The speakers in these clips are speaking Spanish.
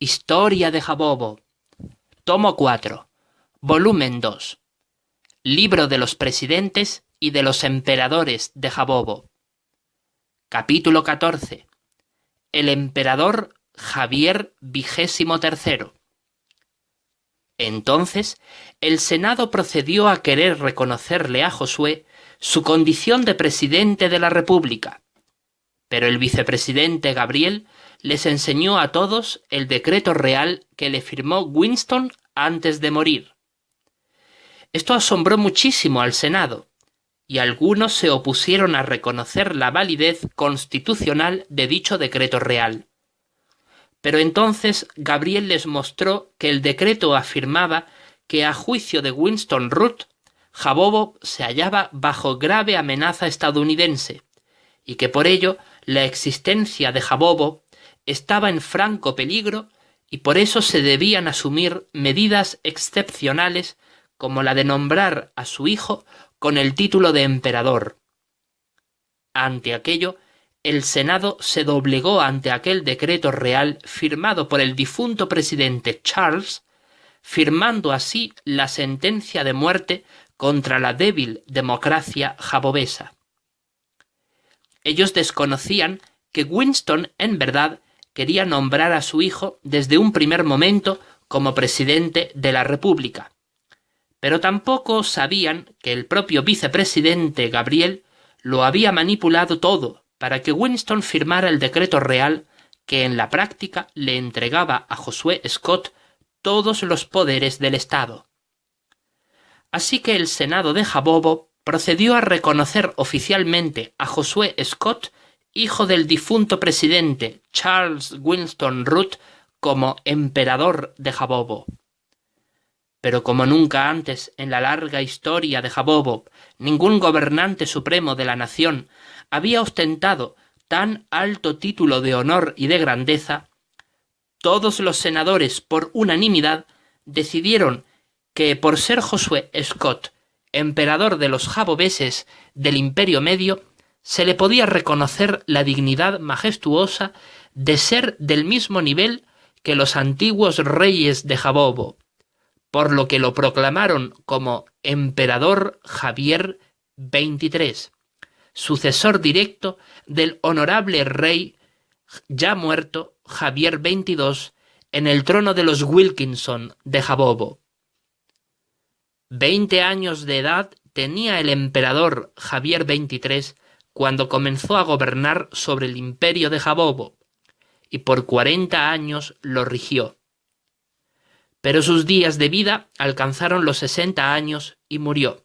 Historia de Jabobo. Tomo 4. Volumen 2. Libro de los presidentes y de los emperadores de Jabobo. Capítulo 14. El emperador Javier XXIII. Entonces, el Senado procedió a querer reconocerle a Josué su condición de presidente de la República, pero el vicepresidente Gabriel les enseñó a todos el decreto real que le firmó Winston antes de morir. Esto asombró muchísimo al Senado, y algunos se opusieron a reconocer la validez constitucional de dicho decreto real. Pero entonces Gabriel les mostró que el decreto afirmaba que, a juicio de Winston Root, Jabobo se hallaba bajo grave amenaza estadounidense, y que por ello la existencia de Jabobo estaba en franco peligro y por eso se debían asumir medidas excepcionales como la de nombrar a su hijo con el título de emperador. Ante aquello, el Senado se doblegó ante aquel decreto real firmado por el difunto presidente Charles, firmando así la sentencia de muerte contra la débil democracia jabobesa. Ellos desconocían que Winston, en verdad, quería nombrar a su hijo desde un primer momento como presidente de la República, pero tampoco sabían que el propio vicepresidente Gabriel lo había manipulado todo para que Winston firmara el decreto real que en la práctica le entregaba a Josué Scott todos los poderes del Estado. Así que el Senado de Jabobo procedió a reconocer oficialmente a Josué Scott, hijo del difunto presidente Charles Winston Root, como emperador de Jabobo. Pero como nunca antes en la larga historia de Jabobo, ningún gobernante supremo de la nación había ostentado tan alto título de honor y de grandeza, todos los senadores por unanimidad decidieron que, por ser Josué Scott emperador de los jabobeses del Imperio Medio, se le podía reconocer la dignidad majestuosa de ser del mismo nivel que los antiguos reyes de Jabobo, por lo que lo proclamaron como emperador Javier XXIII, sucesor directo del honorable rey ya muerto Javier XXII en el trono de los Wilkinson de Jabobo. 20 años de edad tenía el emperador Javier XXIII cuando comenzó a gobernar sobre el imperio de Jabobo, y por 40 años lo rigió. Pero sus días de vida alcanzaron los 60 años y murió.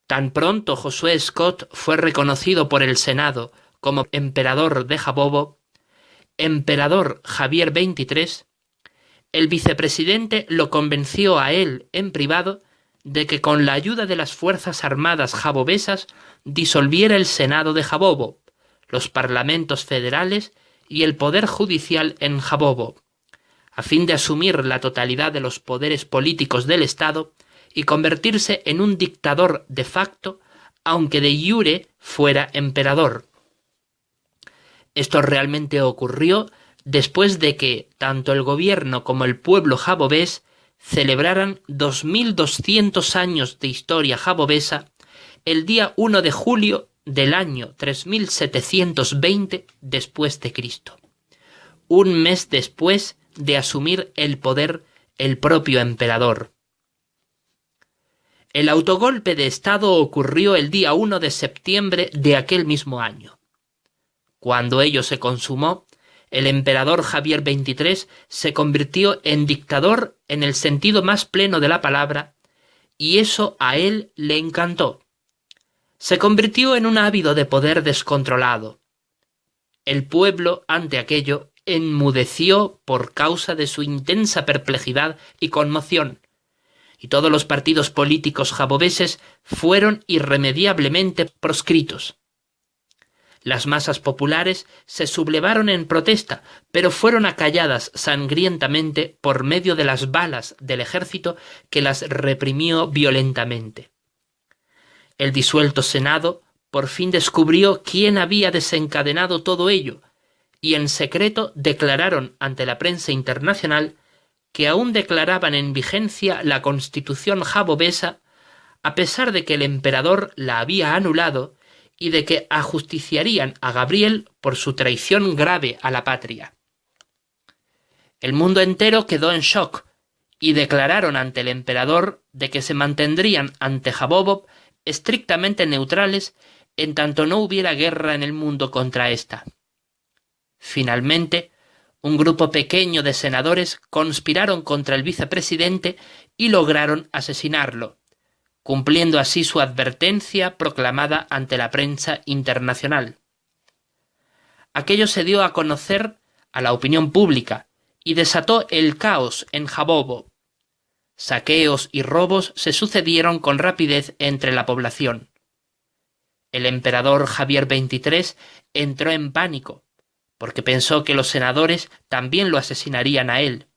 Tan pronto Josué Scott fue reconocido por el Senado como emperador de Jabobo, emperador Javier XXIII, el vicepresidente lo convenció a él en privado de que con la ayuda de las fuerzas armadas jabobesas disolviera el Senado de Jabobo, los parlamentos federales y el poder judicial en Jabobo, a fin de asumir la totalidad de los poderes políticos del Estado y convertirse en un dictador de facto, aunque de iure fuera emperador. Esto realmente ocurrió después de que tanto el gobierno como el pueblo jabobés celebraran 2200 años de historia jabobesa el día 1 de julio del año 3720 después de Cristo, un mes después de asumir el poder el propio emperador. El autogolpe de Estado ocurrió el día 1 de septiembre de aquel mismo año. Cuando ello se consumó, el emperador Javier XXIII se convirtió en dictador en el sentido más pleno de la palabra, y eso a él le encantó. Se convirtió en un ávido de poder descontrolado. El pueblo, ante aquello, enmudeció por causa de su intensa perplejidad y conmoción, y todos los partidos políticos jabobeses fueron irremediablemente proscritos. Las masas populares se sublevaron en protesta, pero fueron acalladas sangrientamente por medio de las balas del ejército que las reprimió violentamente. El disuelto Senado por fin descubrió quién había desencadenado todo ello, y en secreto declararon ante la prensa internacional que aún declaraban en vigencia la Constitución jabobesa a pesar de que el emperador la había anulado y de que ajusticiarían a Gabriel por su traición grave a la patria. El mundo entero quedó en shock y declararon ante el emperador de que se mantendrían ante Jabóbov estrictamente neutrales en tanto no hubiera guerra en el mundo contra ésta. Finalmente, un grupo pequeño de senadores conspiraron contra el vicepresidente y lograron asesinarlo, cumpliendo así su advertencia proclamada ante la prensa internacional. Aquello se dio a conocer a la opinión pública y desató el caos en Jabóbov. Saqueos y robos se sucedieron con rapidez entre la población. El emperador Javier XXIII entró en pánico, porque pensó que los senadores también lo asesinarían a él,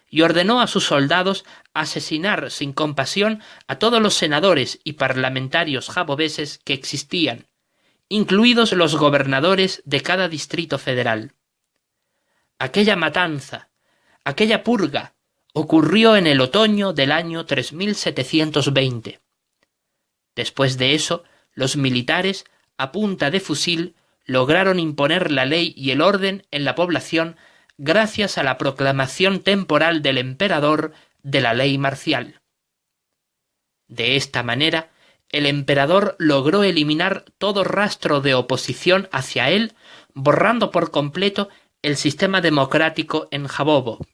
y ordenó a sus soldados asesinar sin compasión a todos los senadores y parlamentarios jabobeses que existían, incluidos los gobernadores de cada distrito federal. Aquella matanza, aquella purga, ocurrió en el otoño del año 3720. Después de eso, los militares, a punta de fusil, lograron imponer la ley y el orden en la población gracias a la proclamación temporal del emperador de la ley marcial. De esta manera, el emperador logró eliminar todo rastro de oposición hacia él, borrando por completo el sistema democrático en Jabóbov.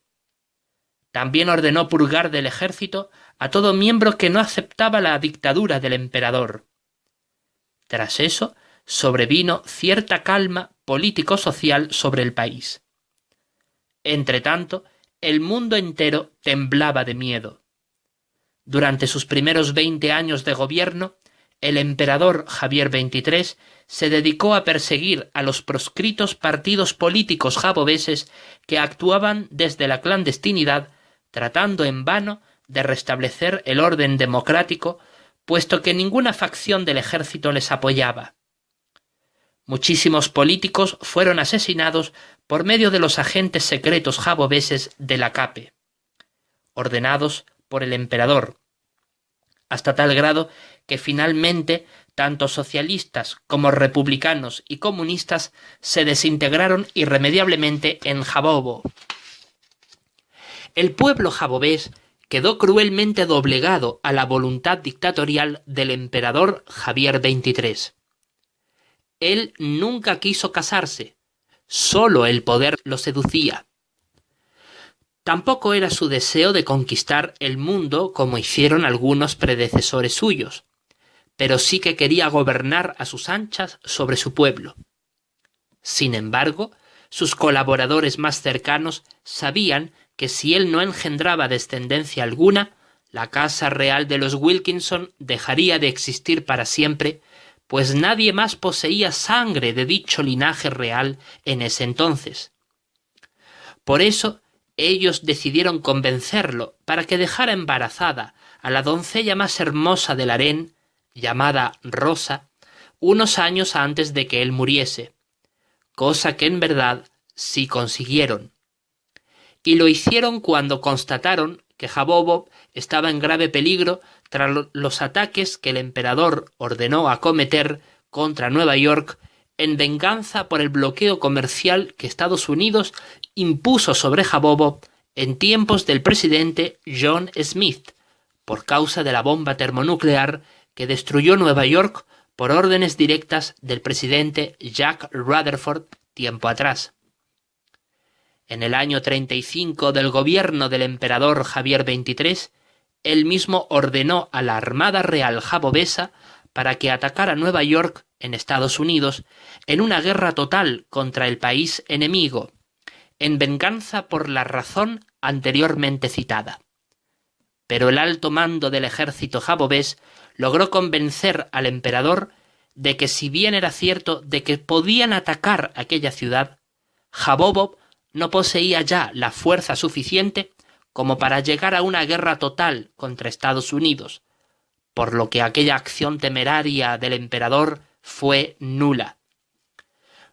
También ordenó purgar del ejército a todo miembro que no aceptaba la dictadura del emperador. Tras eso, sobrevino cierta calma político-social sobre el país. Entretanto, el mundo entero temblaba de miedo. Durante sus primeros 20 años de gobierno, el emperador Javier XXIII se dedicó a perseguir a los proscritos partidos políticos jabobeses que actuaban desde la clandestinidad, tratando en vano de restablecer el orden democrático, puesto que ninguna facción del ejército les apoyaba. Muchísimos políticos fueron asesinados por medio de los agentes secretos jabobeses de la KP, ordenados por el emperador, hasta tal grado que finalmente tanto socialistas como republicanos y comunistas se desintegraron irremediablemente en Jabóbov. El pueblo jabobés quedó cruelmente doblegado a la voluntad dictatorial del emperador Javier XXIII. Él nunca quiso casarse, solo el poder lo seducía. Tampoco era su deseo de conquistar el mundo como hicieron algunos predecesores suyos, pero sí que quería gobernar a sus anchas sobre su pueblo. Sin embargo, sus colaboradores más cercanos sabían que si él no engendraba descendencia alguna, la casa real de los Wilkinson dejaría de existir para siempre, pues nadie más poseía sangre de dicho linaje real en ese entonces. Por eso, ellos decidieron convencerlo para que dejara embarazada a la doncella más hermosa del harén, llamada Rosa, unos años antes de que él muriese, cosa que en verdad sí consiguieron. Y lo hicieron cuando constataron que Jabóbov estaba en grave peligro tras los ataques que el emperador ordenó acometer contra Nueva York en venganza por el bloqueo comercial que Estados Unidos impuso sobre Jabóbov en tiempos del presidente John Smith, por causa de la bomba termonuclear que destruyó Nueva York por órdenes directas del presidente Jack Rutherford tiempo atrás. En el año 35 del gobierno del emperador Javier XXIII, él mismo ordenó a la Armada Real Jabobesa para que atacara Nueva York en Estados Unidos en una guerra total contra el país enemigo, en venganza por la razón anteriormente citada. Pero el alto mando del ejército jabobés logró convencer al emperador de que si bien era cierto de que podían atacar aquella ciudad, Jabóbov no poseía ya la fuerza suficiente como para llegar a una guerra total contra Estados Unidos, por lo que aquella acción temeraria del emperador fue nula.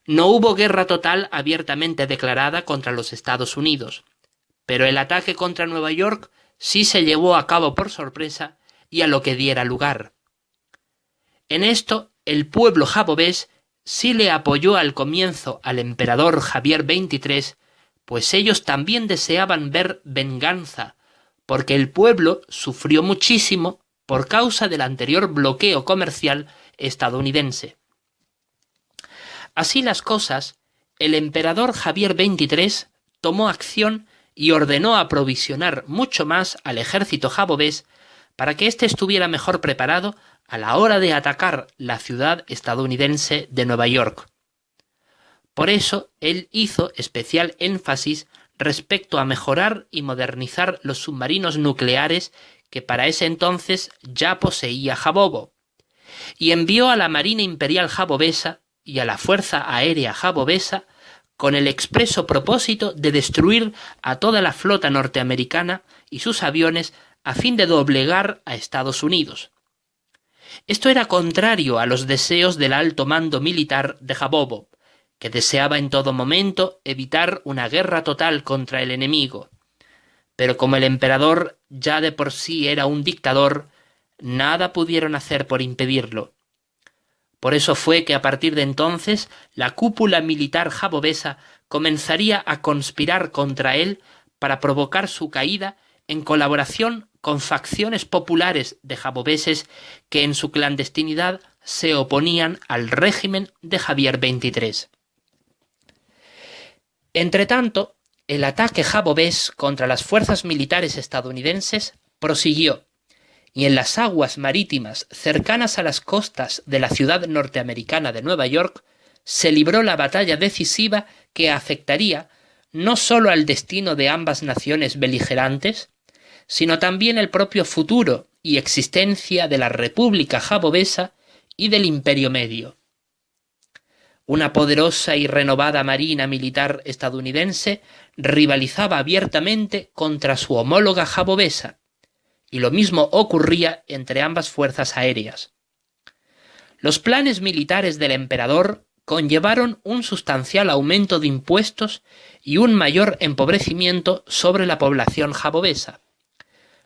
No hubo guerra total abiertamente declarada contra los Estados Unidos, pero el ataque contra Nueva York sí se llevó a cabo por sorpresa y a lo que diera lugar. En esto, el pueblo jabobés sí le apoyó al comienzo al emperador Javier XXIII, pues ellos también deseaban ver venganza, porque el pueblo sufrió muchísimo por causa del anterior bloqueo comercial estadounidense. Así las cosas, el emperador Javier XXIII tomó acción y ordenó aprovisionar mucho más al ejército jabobés para que éste estuviera mejor preparado a la hora de atacar la ciudad estadounidense de Nueva York. Por eso, él hizo especial énfasis respecto a mejorar y modernizar los submarinos nucleares que para ese entonces ya poseía Jabobo, y envió a la Marina Imperial Jabobesa y a la Fuerza Aérea Jabobesa con el expreso propósito de destruir a toda la flota norteamericana y sus aviones a fin de doblegar a Estados Unidos. Esto era contrario a los deseos del alto mando militar de Jabobo, que deseaba en todo momento evitar una guerra total contra el enemigo. Pero como el emperador ya de por sí era un dictador, nada pudieron hacer por impedirlo. Por eso fue que a partir de entonces la cúpula militar jabobesa comenzaría a conspirar contra él para provocar su caída en colaboración con facciones populares de jabobeses que en su clandestinidad se oponían al régimen de Javier XXIII. Entretanto, el ataque jabobés contra las fuerzas militares estadounidenses prosiguió, y en las aguas marítimas cercanas a las costas de la ciudad norteamericana de Nueva York se libró la batalla decisiva que afectaría no solo al destino de ambas naciones beligerantes, sino también el propio futuro y existencia de la República Jabobesa y del Imperio Medio. Una poderosa y renovada marina militar estadounidense rivalizaba abiertamente contra su homóloga jabobesa, y lo mismo ocurría entre ambas fuerzas aéreas. Los planes militares del emperador conllevaron un sustancial aumento de impuestos y un mayor empobrecimiento sobre la población jabobesa,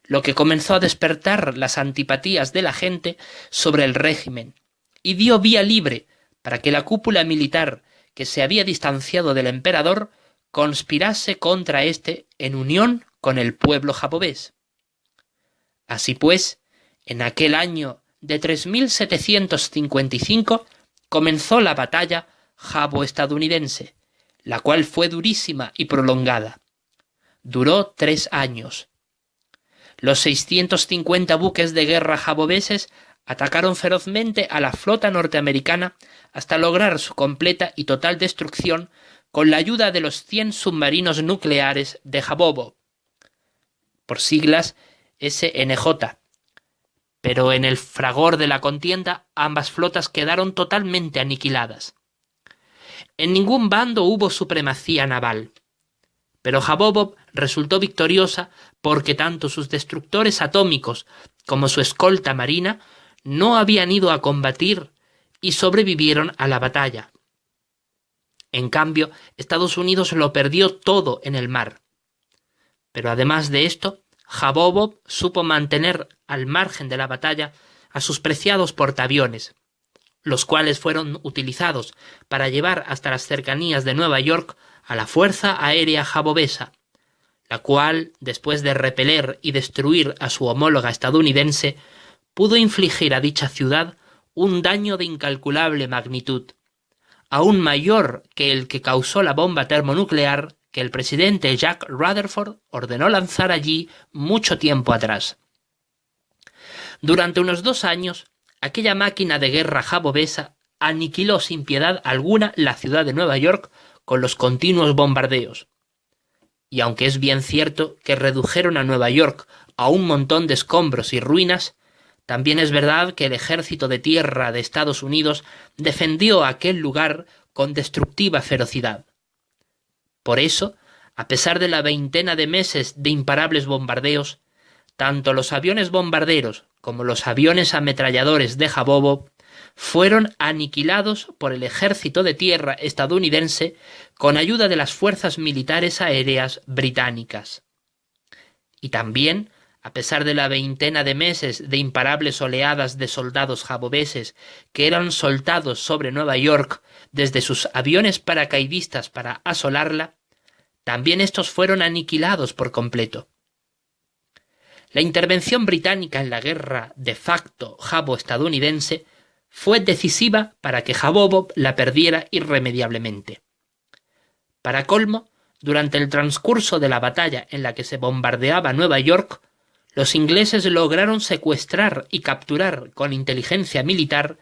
lo que comenzó a despertar las antipatías de la gente sobre el régimen y dio vía libre para que la cúpula militar que se había distanciado del emperador conspirase contra éste en unión con el pueblo jabobés. Así pues, en aquel año de 3755 comenzó la batalla jabo-estadounidense, la cual fue durísima y prolongada. Duró 3 años. Los 650 buques de guerra jabobeses atacaron ferozmente a la flota norteamericana hasta lograr su completa y total destrucción con la ayuda de los 100 submarinos nucleares de Jabobo, por siglas SNJ. Pero en el fragor de la contienda ambas flotas quedaron totalmente aniquiladas. En ningún bando hubo supremacía naval, pero Jabobo resultó victoriosa porque tanto sus destructores atómicos como su escolta marina no habían ido a combatir y sobrevivieron a la batalla. En cambio, Estados Unidos lo perdió todo en el mar. Pero además de esto, Jabobo supo mantener al margen de la batalla a sus preciados portaaviones, los cuales fueron utilizados para llevar hasta las cercanías de Nueva York a la Fuerza Aérea Jabobesa, la cual, después de repeler y destruir a su homóloga estadounidense, pudo infligir a dicha ciudad un daño de incalculable magnitud, aún mayor que el que causó la bomba termonuclear que el presidente Jack Rutherford ordenó lanzar allí mucho tiempo atrás. Durante unos 2 años, aquella máquina de guerra jabobesa aniquiló sin piedad alguna la ciudad de Nueva York con los continuos bombardeos. Y aunque es bien cierto que redujeron a Nueva York a un montón de escombros y ruinas, también es verdad que el ejército de tierra de Estados Unidos defendió aquel lugar con destructiva ferocidad. Por eso, a pesar de la veintena de meses de imparables bombardeos, tanto los aviones bombarderos como los aviones ametralladores de Jabobo fueron aniquilados por el ejército de tierra estadounidense con ayuda de las fuerzas militares aéreas británicas. Y también, a pesar de la veintena de meses de imparables oleadas de soldados jaboveses que eran soltados sobre Nueva York desde sus aviones paracaidistas para asolarla, también estos fueron aniquilados por completo. La intervención británica en la guerra de facto jabo-estadounidense fue decisiva para que Jabobo la perdiera irremediablemente. Para colmo, durante el transcurso de la batalla en la que se bombardeaba Nueva York, los ingleses lograron secuestrar y capturar con inteligencia militar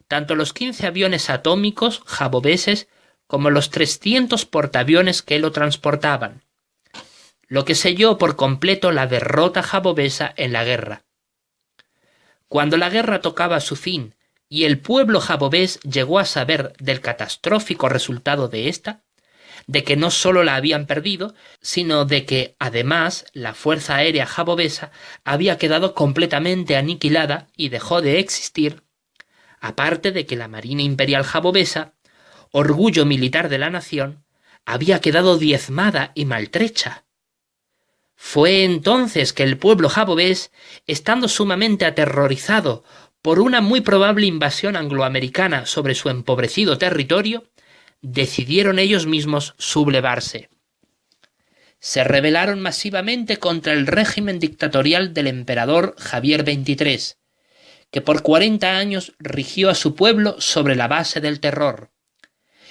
tanto los 15 aviones atómicos jaboveses como los 300 portaaviones que lo transportaban, lo que selló por completo la derrota jabovesa en la guerra. Cuando la guerra tocaba su fin y el pueblo jabovés llegó a saber del catastrófico resultado de esta, de que no solo la habían perdido, sino de que, además, la Fuerza Aérea Jabovesa había quedado completamente aniquilada y dejó de existir, aparte de que la Marina Imperial Jabovesa, orgullo militar de la nación, había quedado diezmada y maltrecha. Fue entonces que el pueblo jabovés, estando sumamente aterrorizado por una muy probable invasión angloamericana sobre su empobrecido territorio, decidieron ellos mismos sublevarse. Se rebelaron masivamente contra el régimen dictatorial del emperador Javier XXIII, que por 40 años rigió a su pueblo sobre la base del terror,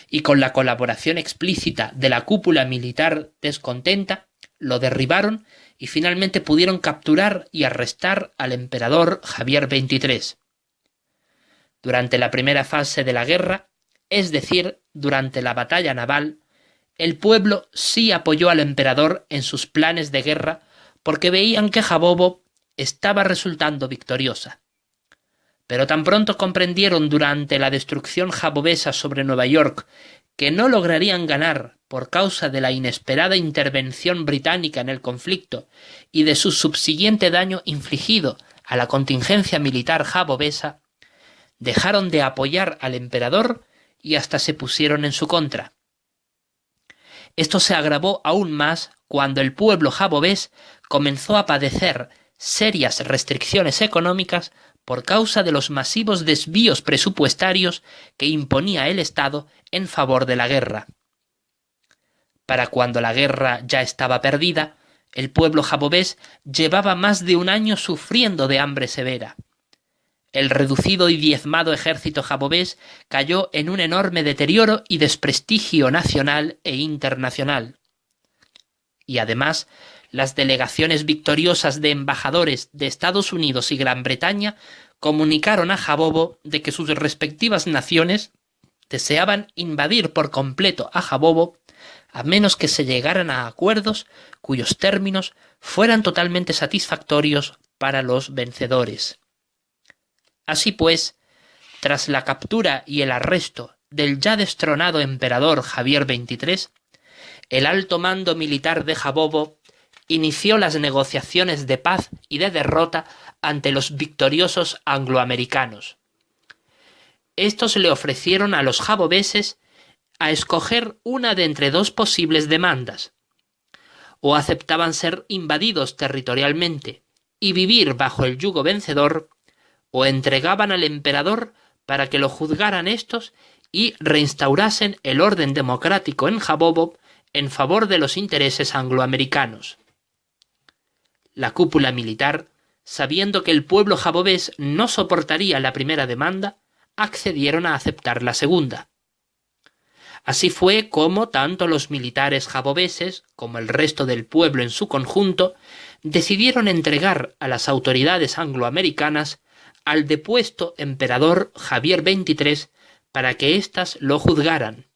y con la colaboración explícita de la cúpula militar descontenta, lo derribaron y finalmente pudieron capturar y arrestar al emperador Javier XXIII. Durante la primera fase de la guerra, es decir, durante la batalla naval, el pueblo sí apoyó al emperador en sus planes de guerra porque veían que Jabobo estaba resultando victoriosa. Pero tan pronto comprendieron durante la destrucción jabovesa sobre Nueva York que no lograrían ganar por causa de la inesperada intervención británica en el conflicto y de su subsiguiente daño infligido a la contingencia militar jabovesa, dejaron de apoyar al emperador y hasta se pusieron en su contra. Esto se agravó aún más cuando el pueblo jabovés comenzó a padecer serias restricciones económicas por causa de los masivos desvíos presupuestarios que imponía el Estado en favor de la guerra. Para cuando la guerra ya estaba perdida, el pueblo jabovés llevaba más de un año sufriendo de hambre severa. El reducido y diezmado ejército jabovés cayó en un enorme deterioro y desprestigio nacional e internacional. Y además, las delegaciones victoriosas de embajadores de Estados Unidos y Gran Bretaña comunicaron a Jabobo de que sus respectivas naciones deseaban invadir por completo a Jabobo a menos que se llegaran a acuerdos cuyos términos fueran totalmente satisfactorios para los vencedores. Así pues, tras la captura y el arresto del ya destronado emperador Javier XXIII, el alto mando militar de Jabobo inició las negociaciones de paz y de derrota ante los victoriosos angloamericanos. Estos le ofrecieron a los jaboveses a escoger una de entre dos posibles demandas. O aceptaban ser invadidos territorialmente y vivir bajo el yugo vencedor, o entregaban al emperador para que lo juzgaran estos y reinstaurasen el orden democrático en Jabobo en favor de los intereses angloamericanos. La cúpula militar, sabiendo que el pueblo jabovés no soportaría la primera demanda, accedieron a aceptar la segunda. Así fue como tanto los militares jaboveses como el resto del pueblo en su conjunto decidieron entregar a las autoridades angloamericanas al depuesto emperador Javier XXIII para que éstas lo juzgaran.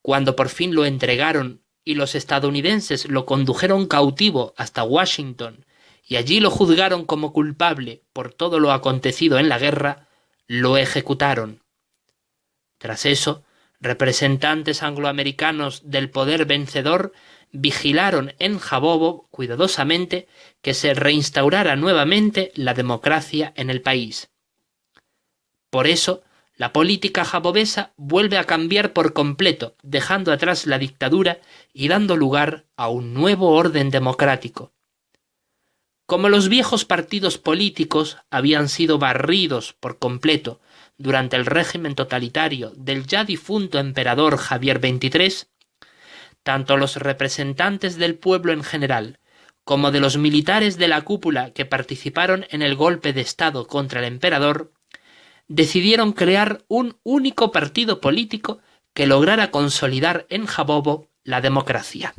Cuando por fin lo entregaron y los estadounidenses lo condujeron cautivo hasta Washington y allí lo juzgaron como culpable por todo lo acontecido en la guerra, lo ejecutaron. Tras eso, representantes angloamericanos del poder vencedor vigilaron en Jabobo cuidadosamente que se reinstaurara nuevamente la democracia en el país. Por eso, la política jabobesa vuelve a cambiar por completo, dejando atrás la dictadura y dando lugar a un nuevo orden democrático. Como los viejos partidos políticos habían sido barridos por completo durante el régimen totalitario del ya difunto emperador Javier XXIII, tanto los representantes del pueblo en general como de los militares de la cúpula que participaron en el golpe de Estado contra el emperador, decidieron crear un único partido político que lograra consolidar en Jabobo la democracia.